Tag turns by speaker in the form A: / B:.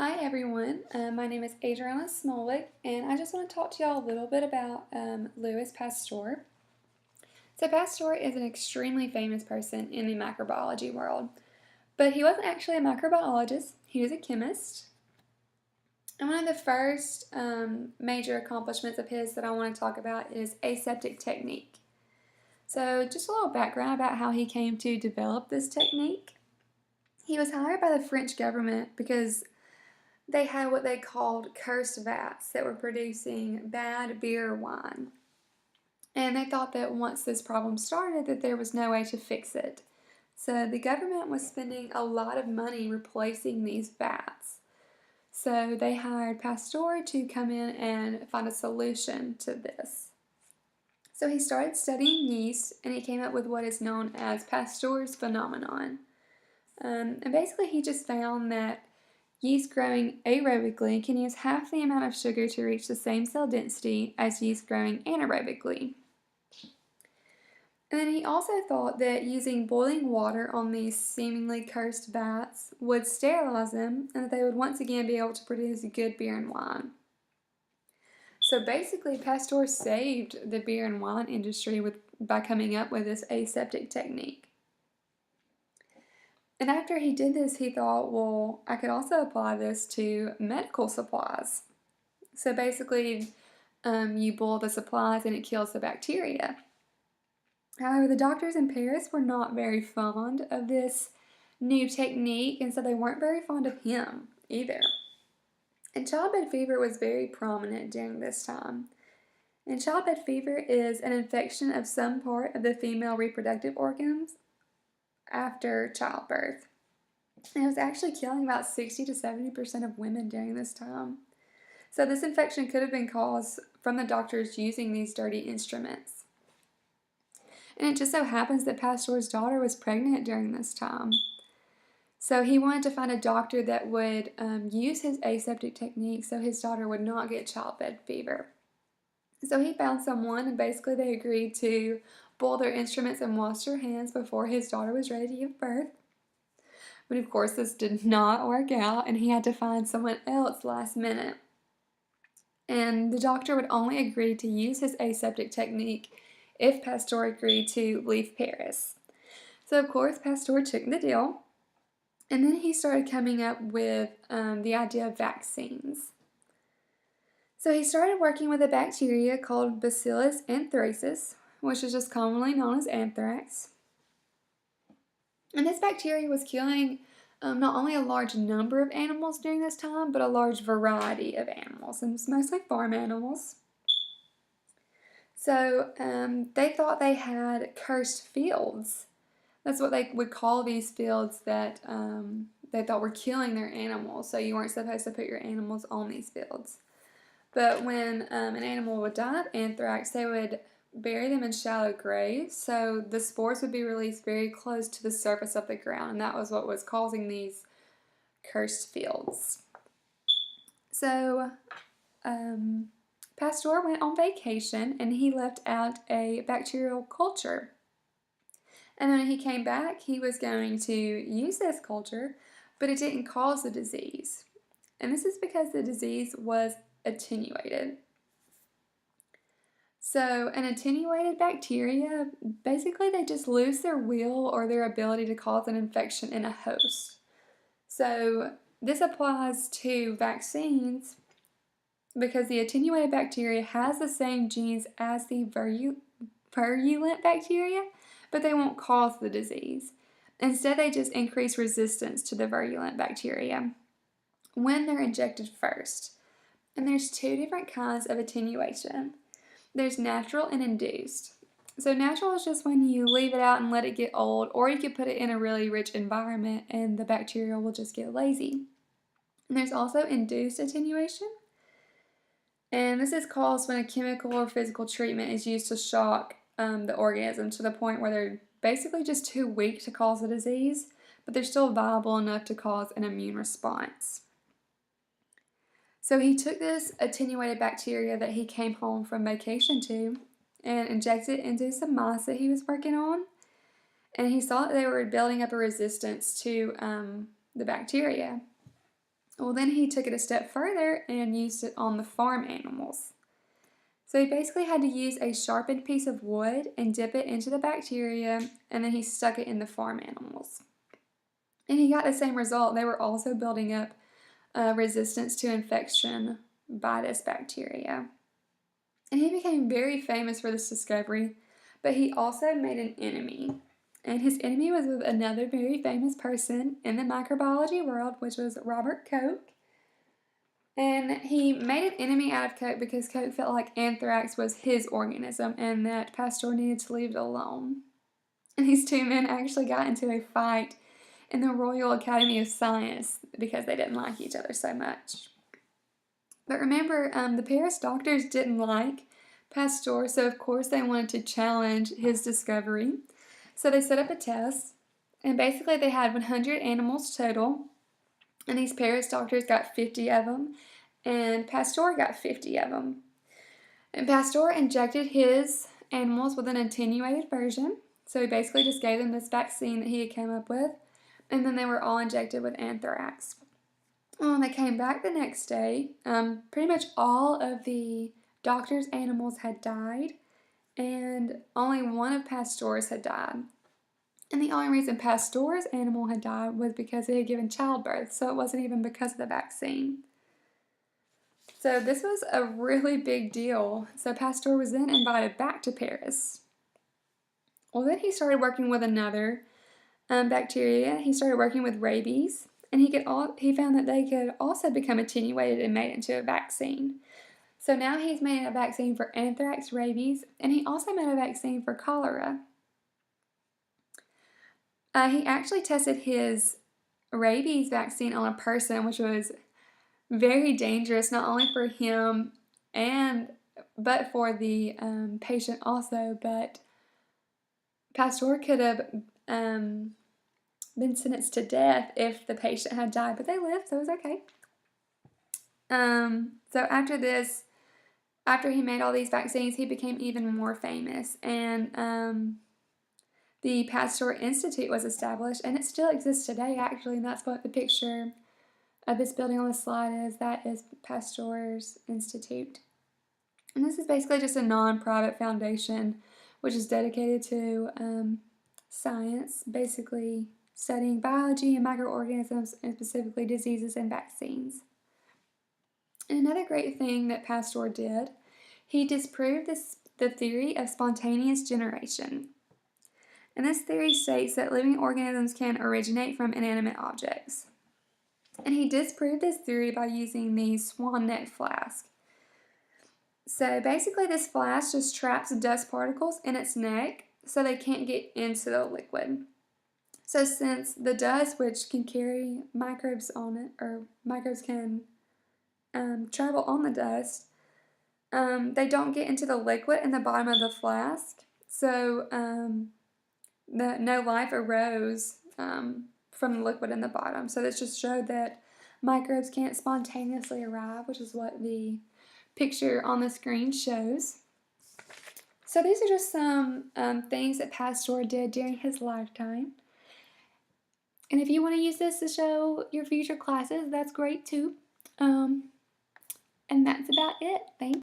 A: Hi everyone, my name is Adriana Smolick, and I just want to talk to y'all a little bit about Louis Pasteur. So Pasteur is an extremely famous person in the microbiology world, but he wasn't actually a microbiologist, he was a chemist. And one of the first major accomplishments of his that I want to talk about is aseptic technique. So just a little background about how he came to develop this technique. He was hired by the French government because they had what they called cursed vats that were producing bad beer wine. And they thought that once this problem started that there was no way to fix it. So the government was spending a lot of money replacing these vats. So they hired Pasteur to come in and find a solution to this. So he started studying yeast and he came up with what is known as Pasteur's phenomenon. And basically he just found that yeast growing aerobically can use half the amount of sugar to reach the same cell density as yeast growing anaerobically. And then he also thought that using boiling water on these seemingly cursed vats would sterilize them and that they would once again be able to produce good beer and wine. So basically, Pasteur saved the beer and wine industry by coming up with this aseptic technique. And after he did this, he thought, well, I could also apply this to medical supplies. So basically, you boil the supplies and it kills the bacteria. However, the doctors in Paris were not very fond of this new technique, and so they weren't very fond of him either. And childbed fever was very prominent during this time. And childbed fever is an infection of some part of the female reproductive organs after childbirth. And it was actually killing about 60 to 70% of women during this time. So this infection could have been caused from the doctors using these dirty instruments. And it just so happens that Pasteur's daughter was pregnant during this time. So he wanted to find a doctor that would use his aseptic technique so his daughter would not get childbed fever. So he found someone, and basically they agreed to boil their instruments and wash their hands before his daughter was ready to give birth. But of course this did not work out, and he had to find someone else last minute. And the doctor would only agree to use his aseptic technique if Pasteur agreed to leave Paris. So of course Pasteur took the deal, and then he started coming up with the idea of vaccines. So he started working with a bacteria called Bacillus anthracis, which is just commonly known as anthrax. And this bacteria was killing not only a large number of animals during this time, but a large variety of animals, and it's mostly farm animals. So they thought they had cursed fields. That's what they would call these fields that they thought were killing their animals. So you weren't supposed to put your animals on these fields. But when an animal would die of anthrax, they would bury them in shallow graves, so the spores would be released very close to the surface of the ground, and that was what was causing these cursed fields. So Pasteur went on vacation, and he left out a bacterial culture. And when he came back, he was going to use this culture, but it didn't cause the disease. And this is because the disease was attenuated. So an attenuated bacteria, basically they just lose their will or their ability to cause an infection in a host. So this applies to vaccines because the attenuated bacteria has the same genes as the virulent bacteria, but they won't cause the disease. Instead, they just increase resistance to the virulent bacteria when they're injected first. And there's two different kinds of attenuation. There's natural and induced. So natural is just when you leave it out and let it get old, or you could put it in a really rich environment and the bacteria will just get lazy. And there's also induced attenuation. And this is caused when a chemical or physical treatment is used to shock the organism to the point where they're basically just too weak to cause a disease, but they're still viable enough to cause an immune response. So he took this attenuated bacteria that he came home from vacation to and injected it into some mice that he was working on. And he saw that they were building up a resistance to the bacteria. Well, then he took it a step further and used it on the farm animals. So he basically had to use a sharpened piece of wood and dip it into the bacteria, and then he stuck it in the farm animals. And he got the same result. They were also building up resistance to infection by this bacteria. And he became very famous for this discovery, but he also made an enemy. And his enemy was with another very famous person in the microbiology world, which was Robert Koch. And he made an enemy out of Koch because Koch felt like anthrax was his organism and that Pasteur needed to leave it alone. And these two men actually got into a fight in the Royal Academy of Science because they didn't like each other so much. But remember, the Paris doctors didn't like Pasteur, so of course they wanted to challenge his discovery. So they set up a test, and basically they had 100 animals total, and these Paris doctors got 50 of them, and Pasteur got 50 of them. And Pasteur injected his animals with an attenuated version, so he basically just gave them this vaccine that he had come up with, and then they were all injected with anthrax. Well, when they came back the next day, pretty much all of the doctor's animals had died, and only one of Pasteur's had died. And the only reason Pasteur's animal had died was because it had given childbirth, so it wasn't even because of the vaccine. So this was a really big deal. So Pasteur was then invited back to Paris. Well, then he started working with another bacteria. He started working with rabies, and he found that they could also become attenuated and made into a vaccine. So now he's made a vaccine for anthrax, rabies, and he also made a vaccine for cholera. He actually tested his rabies vaccine on a person, which was very dangerous, not only for him but for the patient also. But Pasteur could have been sentenced to death if the patient had died, but they lived, so it was okay. So after this, after he made all these vaccines, he became even more famous, and the Pasteur Institute was established, and it still exists today, actually, and that's what the picture of this building on the slide is. That is Pasteur's Institute. And this is basically just a non-profit foundation which is dedicated to science, basically studying biology and microorganisms, and specifically diseases and vaccines. And another great thing that Pasteur did, he disproved the theory of spontaneous generation. And this theory states that living organisms can originate from inanimate objects. And he disproved this theory by using the swan neck flask. So basically this flask just traps dust particles in its neck so they can't get into the liquid. So since the dust, which can carry microbes on it, or microbes can travel on the dust, they don't get into the liquid in the bottom of the flask. So no life arose from the liquid in the bottom. So this just showed that microbes can't spontaneously arrive, which is what the picture on the screen shows. So these are just some things that Pasteur did during his lifetime. And if you want to use this to show your future classes, that's great too. And that's about it. Thanks.